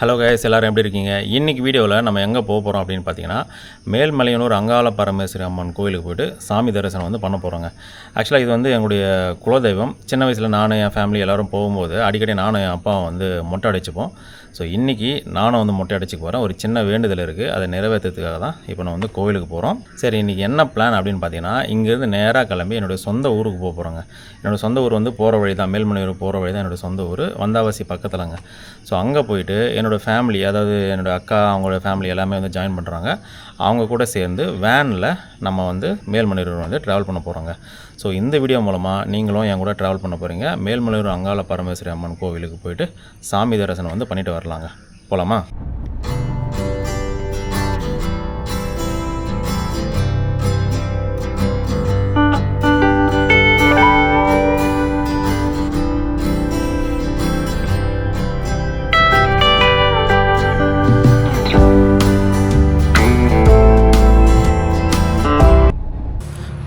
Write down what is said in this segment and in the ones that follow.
Hello guys, எல்லோரும் எப்படி இருக்கீங்க? இன்றைக்கி வீடியோவில் நம்ம எங்கே போக போகிறோம் அப்படின்னு பார்த்தீங்கன்னா, மேல்மலையனூர் அங்காள பரமேஸ்வரி அம்மன் கோயிலுக்கு போய்ட்டு சாமி தரிசனம் வந்து பண்ண போகிறோங்க. ஆக்சுவலாக இது வந்து எங்களுடைய குலதெய்வம். சின்ன வயசில் நானும் என் ஃபேமிலி எல்லோரும் போகும்போது அடிக்கடி நானும் என் அப்பாவும் வந்து மொட்டை அடிச்சுப்போம். ஸோ இன்றைக்கி நானும் வந்து மொட்டை அடிச்சுக்க போகிறேன். ஒரு சின்ன வேண்டுதல் இருக்குது, அதை நிறைவேற்றுறதுக்காக தான் இப்போ நான் வந்து கோவிலுக்கு போகிறோம். சரி, இன்றைக்கி என்ன பிளான் அப்படின்னு பார்த்தீங்கன்னா, இங்கேருந்து நேராக கிளம்பி என்னுடைய சொந்த ஊருக்கு போக போகிறோங்க. என்னோடய சொந்த ஊர் வந்து போகிற வழி தான், மேல்மலையூர் போகிற வழி தான் என்னோடய சொந்த ஊர், வந்தாவாசி பக்கத்தில்ங்க. ஸோ அங்கே போயிட்டு என்னோடய ஃபேமிலி, அதாவது என்னோடய அக்கா அவங்களோட ஃபேமிலி எல்லாமே வந்து ஜாயின் பண்ணுறாங்க. அவங்க கூட சேர்ந்து வேனில் நம்ம வந்து மேல்மலையூர் வந்து ட்ராவல் பண்ண போகிறோங்க. ஸோ இந்த வீடியோ மூலமாக நீங்களும் என் கூட ட்ராவல் பண்ண போகிறீங்க. மேல்மலையூர் அங்காள பரமேஸ்வரி அம்மன் கோவிலுக்கு போயிட்டு சாமி தரிசனம் வந்து பண்ணிட்டு வரலாங்க. போகலாமா?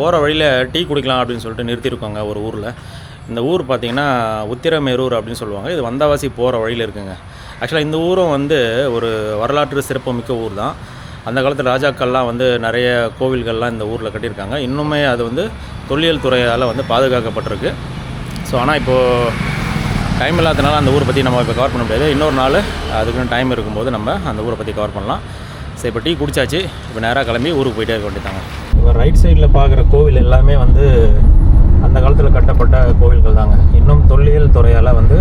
போகிற வழியில் டீ குடிக்கலாம் அப்படின்னு சொல்லிட்டு நிறுத்தியிருக்கோங்க ஒரு ஊரில். இந்த ஊர் பார்த்திங்கன்னா உத்திரமேரூர் அப்படின்னு சொல்லுவாங்க. இது வந்தாவாசி போகிற வழியில் இருக்குங்க. ஆக்சுவலாக இந்த ஊரும் வந்து ஒரு வரலாற்று சிறப்புமிக்க ஊர் தான். அந்த காலத்தில் ராஜாக்கள்லாம் வந்து நிறைய கோவில்கள்லாம் இந்த ஊரில் கட்டியிருக்காங்க. இன்னுமே அது வந்து தொல்லியல் துறையால் வந்து பாதுகாக்கப்பட்டிருக்கு. ஸோ ஆனால் இப்போது டைம் இல்லாதனால அந்த ஊரை பற்றி நம்ம இப்போ கவர் பண்ண முடியாது. இன்னொரு நாள் அதுக்குன்னு டைம் இருக்கும்போது நம்ம அந்த ஊரை பற்றி கவர் பண்ணலாம். சரி, இப்போ டீ குடிச்சாச்சு. இப்போ நேராக கிளம்பி ஊருக்கு போயிட்டே இருக்க வேண்டியதாங்க. இப்போ ரைட் சைடில் பார்க்குற கோவில் எல்லாமே வந்து அந்த காலத்தில் கட்டப்பட்ட கோவில்கள் தாங்க. இன்னும் தொல்லியல் துறையால் வந்து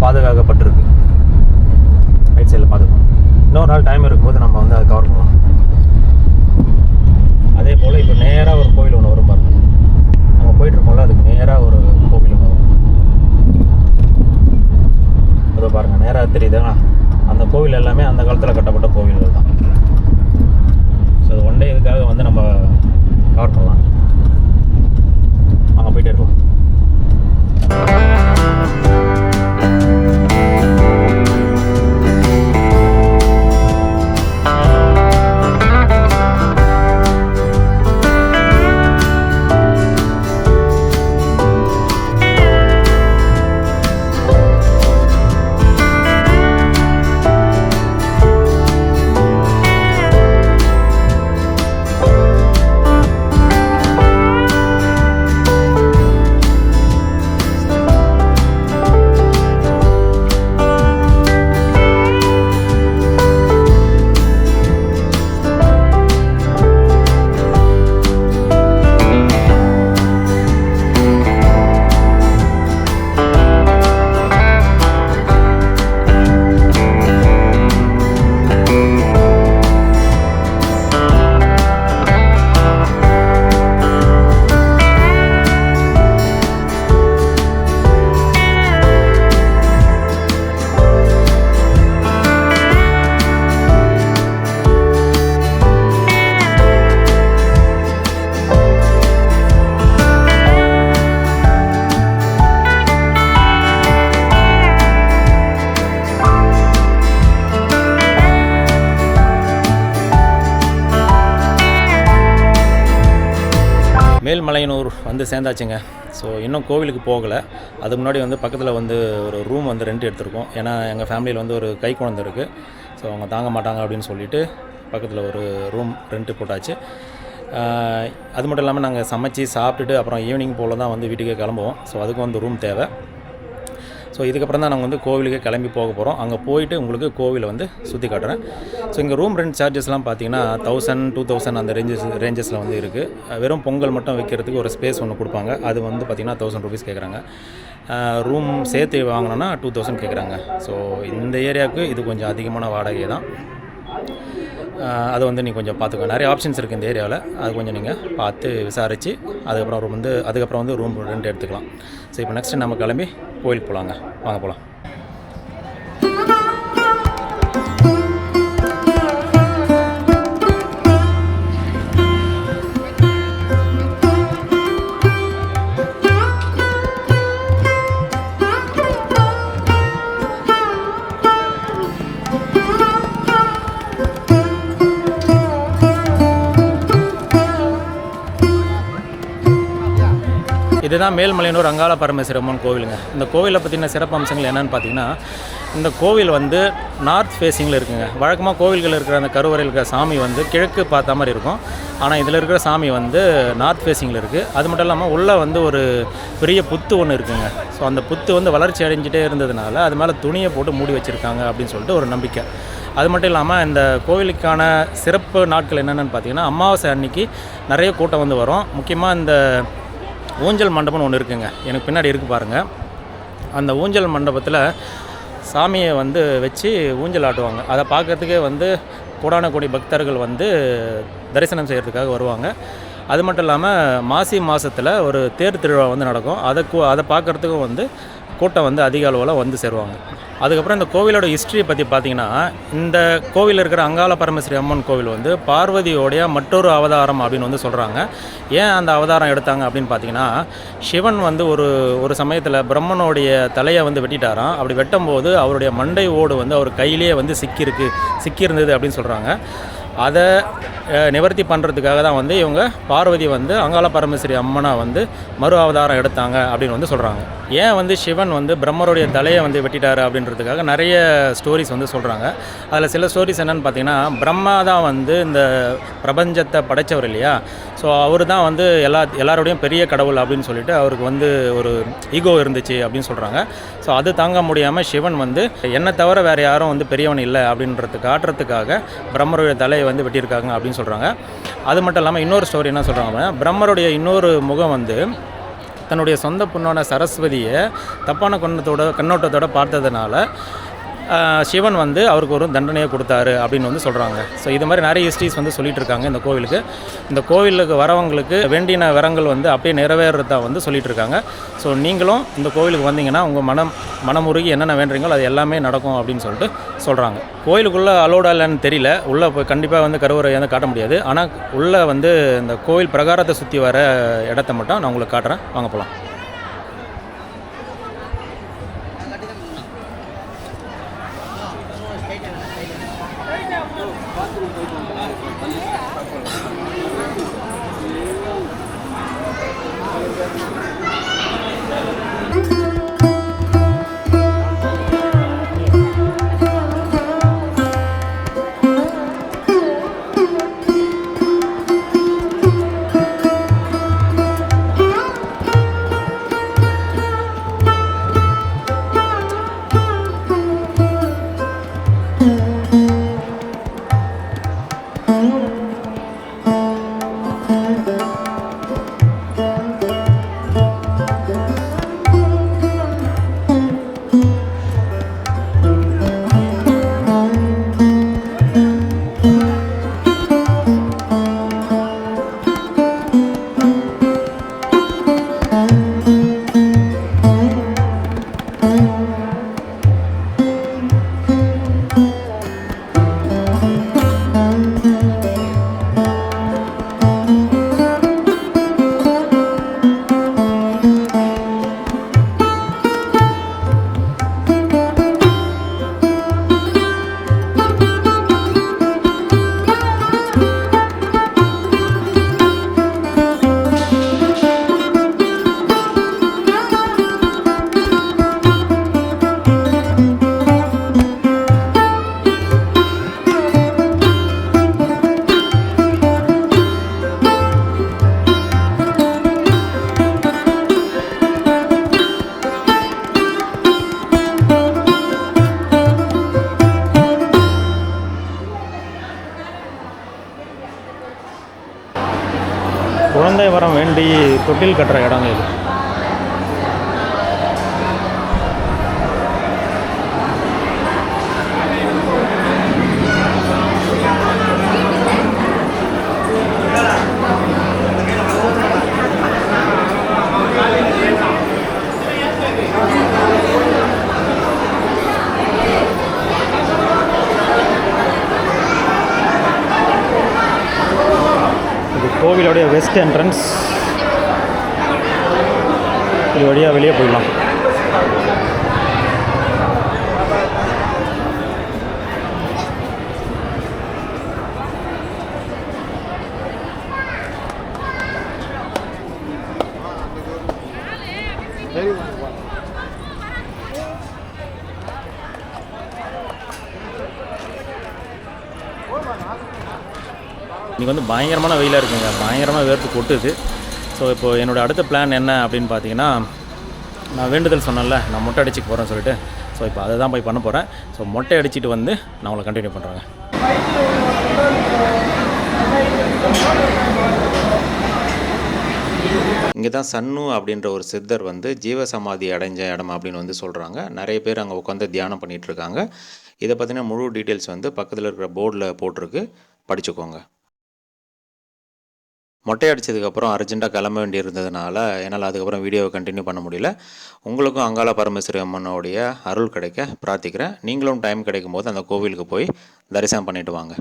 பாதுகாக்கப்பட்டிருக்கு. ரைட் சைடில் பார்த்துக்கணும். இன்னொரு நாள் டைம் இருக்கும்போது நம்ம வந்து அதை கவர் பண்ணலாம். அதே போல் இப்போ நேராக ஒரு கோவில் ஒன்று வரும் பாருங்க. நம்ம போயிட்டுருக்கோம்ல, அதுக்கு நேராக ஒரு கோவில் ஒன்று வரும். அதை பாருங்கள், நேராக தெரியுதுங்களா? அந்த கோவில் எல்லாமே அந்த காலத்தில் கட்டப்பட்ட கோவில்கள் தான். ஸோ அது ஒன் டே இதுக்காக வந்து நம்ம கவர் பண்ணலாம். அங்கே போயிட்டே இருக்கோம். மேல்மலையனூர் வந்து சேர்ந்தாச்சுங்க. ஸோ இன்னும் கோவிலுக்கு போகலை. அதுக்கு முன்னாடி வந்து பக்கத்தில் வந்து ஒரு ரூம் வந்து ரெண்ட் எடுத்திருக்கோம். ஏன்னா எங்கள் ஃபேமிலியில் வந்து ஒரு கை குழந்தை இருக்குது. ஸோ அவங்க தாங்க மாட்டாங்க அப்படின்னு சொல்லிவிட்டு பக்கத்தில் ஒரு ரூம் ரெண்ட்டு போட்டாச்சு. அது மட்டும் இல்லாமல் நாங்கள் சமைச்சி சாப்பிட்டுட்டு அப்புறம் ஈவினிங் போல் தான் வந்து வீட்டுக்கே கிளம்புவோம். ஸோ அதுக்கு வந்து ரூம் தேவை. ஸோ இதுக்கப்புறம் தான் நாங்கள் வந்து கோவிலுக்கு கிளம்பி போக போகிறோம். அங்கே போயிட்டு உங்களுக்கு கோவிலை வந்து சுற்றி காட்டுறேன். ஸோ இங்கே ரூம் ரெண்ட் சார்ஜஸ்லாம் பார்த்தீங்கன்னா 1000, 2000 அந்த ரேஞ்சஸில் வந்து இருக்குது. வெறும் பொங்கல் மட்டும் வைக்கிறதுக்கு ஒரு ஸ்பேஸ் ஒன்று கொடுப்பாங்க. அது வந்து பார்த்திங்கன்னா 1000 ருபீஸ் கேட்குறாங்க. ரூம் சேர்த்து வாங்கினோன்னா 2000 கேட்குறாங்க. ஸோ இந்த ஏரியாவுக்கு இது கொஞ்சம் அதிகமான வாடகை தான். அது வந்து நீங்கள் கொஞ்சம் பார்த்துக்கோங்க. நிறைய ஆப்ஷன்ஸ் இருக்குது இந்த ஏரியாவில். அது கொஞ்சம் நீங்கள் பார்த்து விசாரித்து அதுக்கப்புறம் வந்து ரூம் ரெண்ட் எடுத்துக்கலாம். ஸோ இப்போ நெக்ஸ்ட்டு நம்ம கிளம்பி கோயிலுக்கு போகலாங்க. வாங்க போகலாம். இதுதான் மேல்மலையனூர் அங்காள பரமேஸ்வரி அம்மன் கோவிலுங்க. இந்த கோவிலை பற்றின சிறப்பு அம்சங்கள் என்னென்னு பார்த்தீங்கன்னா, இந்த கோவில் வந்து நார்த் ஃபேஸிங்கில் இருக்குங்க. வழக்கமாக கோவில்கள் இருக்கிற அந்த கருவறையில் இருக்கிற சாமி வந்து கிழக்கு பார்த்த மாதிரி இருக்கும். ஆனால் இதில் இருக்கிற சாமி வந்து நார்த் ஃபேஸிங்கில் இருக்குது. அது மட்டும் இல்லாமல் உள்ளே வந்து ஒரு பெரிய புத்து ஒன்று இருக்குங்க. ஸோ அந்த புத்து வந்து வளர்ச்சி அடைஞ்சிட்டே இருந்ததுனால அது மேலே துணியை போட்டு மூடி வச்சுருக்காங்க அப்படின்னு சொல்லிட்டு ஒரு நம்பிக்கை. அது மட்டும் இல்லாமல் இந்த கோவிலுக்கான சிறப்பு நாட்கள் என்னென்னு பார்த்தீங்கன்னா, அமாவாசை அன்னைக்கு நிறைய கூட்டம் வந்து வரும். முக்கியமாக இந்த ஊஞ்சல் மண்டபம்னு ஒன்று இருக்குங்க, எனக்கு பின்னாடி இருக்குது பாருங்கள். அந்த ஊஞ்சல் மண்டபத்தில் சாமியை வந்து வச்சு ஊஞ்சல் ஆட்டுவாங்க. அதை பார்க்குறதுக்கே வந்து கோடான கோடி பக்தர்கள் வந்து தரிசனம் செய்கிறதுக்காக வருவாங்க. அது மட்டும் இல்லாமல் மாசி மாதத்தில் ஒரு தேர் திருவிழா வந்து நடக்கும். அதை பார்க்குறதுக்கும் வந்து கூட்டம் வந்து அதிக அளவில் வந்து சேருவாங்க. அதுக்கப்புறம் இந்த கோவிலோட ஹிஸ்ட்ரியை பற்றி பார்த்திங்கன்னா, இந்த கோவிலில் இருக்கிற அங்காள பரமேஸ்வரி அம்மன் கோவில் வந்து பார்வதியோடைய மற்றொரு அவதாரம் அப்படின்னு வந்து சொல்கிறாங்க. ஏன் அந்த அவதாரம் எடுத்தாங்க அப்படின்னு பார்த்தீங்கன்னா, சிவன் வந்து ஒரு சமயத்தில் பிரம்மனுடைய தலையை வந்து வெட்டிட்டாராம். அப்படி வெட்டும்போது அவருடைய மண்டை ஓடு வந்து அவர் கையிலே வந்து சிக்கியிருந்தது அப்படின்னு சொல்கிறாங்க. அதை நிவர்த்தி பண்ணுறதுக்காக தான் வந்து இவங்க பார்வதி வந்து அங்காள பரமேஸ்வரி அம்மனாக வந்து மறு அவதாரம் எடுத்தாங்க அப்படின்னு வந்து சொல்கிறாங்க. ஏன் வந்து சிவன் வந்து பிரம்மருடைய தலையை வந்து வெட்டிட்டாரு அப்படின்றதுக்காக நிறைய ஸ்டோரிஸ் வந்து சொல்கிறாங்க. அதில் சில ஸ்டோரிஸ் என்னென்னு பார்த்தீங்கன்னா, பிரம்மா தான் வந்து இந்த பிரபஞ்சத்தை படைத்தவர் இல்லையா. ஸோ அவர் தான் வந்து எல்லாரோடையும் பெரிய கடவுள் அப்படின்னு சொல்லிட்டு அவருக்கு வந்து ஒரு ஈகோ இருந்துச்சு அப்படின்னு சொல்கிறாங்க. ஸோ அது தாங்க முடியாமல் சிவன் வந்து என்னை தவிர வேறு யாரும் வந்து பெரியவன் இல்லை அப்படின்றதுக்கு காட்டுறதுக்காக பிரம்மருடைய தலையை வந்து வெட்டியிருக்காங்க அப்படின்னு சொல்கிறாங்க. அது மட்டும் இல்லாமல் இன்னொரு ஸ்டோரி என்ன சொல்கிறாங்க, பிரம்மருடைய இன்னொரு முகம் வந்து தன்னுடைய சொந்த பொண்ணான சரஸ்வதியை தப்பான கண்ணோட்டத்தோடு பார்த்ததுனால சிவன் வந்து அவருக்கு ஒரு தண்டனையை கொடுத்தாரு அப்படின்னு வந்து சொல்கிறாங்க. ஸோ இது மாதிரி நிறைய ஹிஸ்ட்ரிஸ் வந்து சொல்லிகிட்டு இருக்காங்க. இந்த கோவிலுக்கு வரவங்களுக்கு வேண்டின வரங்கள் வந்து அப்படியே நிறைவேறதா வந்து சொல்லிகிட்டு இருக்காங்க. ஸோ நீங்களும் இந்த கோவிலுக்கு வந்தீங்கன்னா உங்கள் மனமுருகி என்னென்ன வேண்டுறீங்களோ அது எல்லாமே நடக்கும் அப்படின்னு சொல்லிட்டு சொல்கிறாங்க. கோயிலுக்குள்ளே அலோடா இல்லைன்னு தெரியல, உள்ளே போய் கண்டிப்பாக வந்து கருவறை வந்து காட்ட முடியாது. ஆனால் உள்ளே வந்து இந்த கோவில் பிரகாரத்தை சுற்றி வர இடத்த மட்டும் நான் உங்களுக்கு காட்டுறேன், வாங்க போகலாம். குழந்தை வரம் வேண்டி தொட்டில் கட்டுற இடங்க இது. கோவிலோடைய வெஸ்ட் என்ட்ரன்ஸ், இது வழியாக வெளியே போயிடலாம். இன்றைக்கி வந்து பயங்கரமான வெயிலாக இருக்குங்க, பயங்கரமாக வேர்த்து கொட்டுது. ஸோ இப்போது என்னோடய அடுத்த பிளான் என்ன அப்படின்னு பார்த்தீங்கன்னா, நான் வேண்டுதல் சொன்னேன்ல, நான் மொட்டை அடிச்சுக்க போகிறேன்னு சொல்லிட்டு. ஸோ இப்போ அதை தான் போய் பண்ண போகிறேன். ஸோ மொட்டை அடிச்சுட்டு வந்து நான் உங்களை கண்டினியூ பண்ணுறேங்க. இங்கே தான் சன்னு அப்படின்ற ஒரு சித்தர் வந்து ஜீவசமாதி அடைஞ்ச இடம் அப்படின்னு வந்து சொல்கிறாங்க. நிறைய பேர் அங்கே உட்காந்து தியானம் பண்ணிகிட்ருக்காங்க. இதை பற்றின முழு டீட்டெயில்ஸ் வந்து பக்கத்தில் இருக்கிற போர்டில் போட்டிருக்கு, படிச்சுக்கோங்க. மொட்டை அடித்ததுக்கப்புறம் அர்ஜென்ட்டாக கிளம்ப வேண்டியிருந்ததுனால என்னால் அதுக்கப்புறம் வீடியோவை கண்டினியூ பண்ண முடியல. உங்களுக்கும் அங்காள பரமேஸ்வரி அம்மனுடைய அருள் கிடைக்க பிரார்த்திக்கிறேன். நீங்களும் டைம் கிடைக்கும் போது அந்த கோவிலுக்கு போய் தரிசனம் பண்ணிவிட்டு வாங்க.